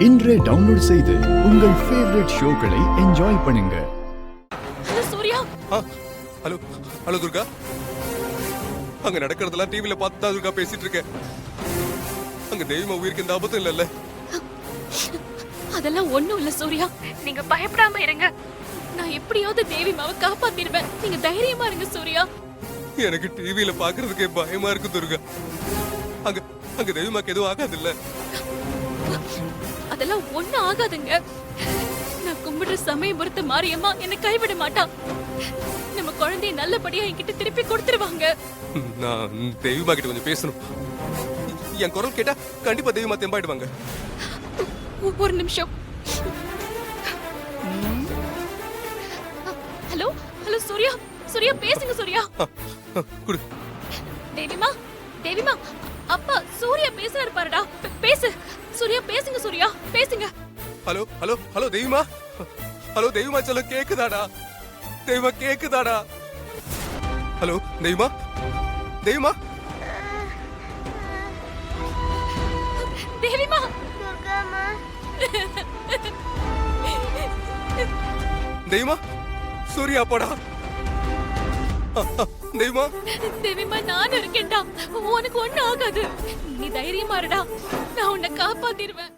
இன்றே டவுன்லோட் செய்து உங்கள் ஃபேவரட் ஷோக்களை என்ஜாய் பண்ணுங்க. Hello Surya. Hello hello Durga. அங்க நடக்கிறதெல்லாம் டிவில பார்த்து தான் துர்கா பேசிட்டு இருக்கேன். அங்க தெய்வமா உயிருக்கு எந்த ஆபத்தும் இல்லல்ல? அதெல்லாம் ஒண்ணும் இல்ல சூர்யா, நீங்க பயப்படாம இருங்க. நான் எப்படியாவது தேவி மாவை காப்பாத்திடுவேன். நீங்க தைரியமா இருங்க சூர்யா. எனக்கு டிவில பாக்குறதுக்கே பயமா இருக்கு துர்கா. அங்க அங்க தெய்வமாக்கு எதுவும் ஆகாது இல்ல? அதெல்லாம் ஒண்ணும் ஆகாதுங்க. நான் கும்பிடுற சமயம் பொறுத்த மாரியம்மா என்னை கைவிட மாட்டா. நம்ம குழந்தைய நல்லபடியா என்கிட்ட திருப்பி கொடுத்துருவாங்க. நான் தெய்வமா கிட்ட கொஞ்சம் பேசணும். என் குரல் கேட்டா கண்டிப்பா தெய்வமா தெம்பாயிடுவாங்க. ஒரு நிமிஷம். ஹலோ ஹலோ சூர்யா, சூர்யா பேசுங்க சூர்யா. குடு. தேவிமா, தேவிமா, அப்பா சூர்யா பேசுறாரு பாருடா. பேசு சூர்யா, பேசுங்க சூர்யா, பேசுங்க. ஹலோ ஹலோ ஹலோ தெய்வமா. ஹலோ தெய்வமா சொல்ல கேக்குதாடா? தெய்வமா கேக்குதாடா? ஹலோ தெய்வமா, தெய்வமா, தேவிமா. தெய்வமா, சூர்யா போடா. தெய்வமா, தேவிமா நான் இருக்கேன்டா. உனக்கு ஒண்ணு ஆகாது. நீ தைரியமா இருடா. நான் உன்னை காப்பாத்திடுவேன்.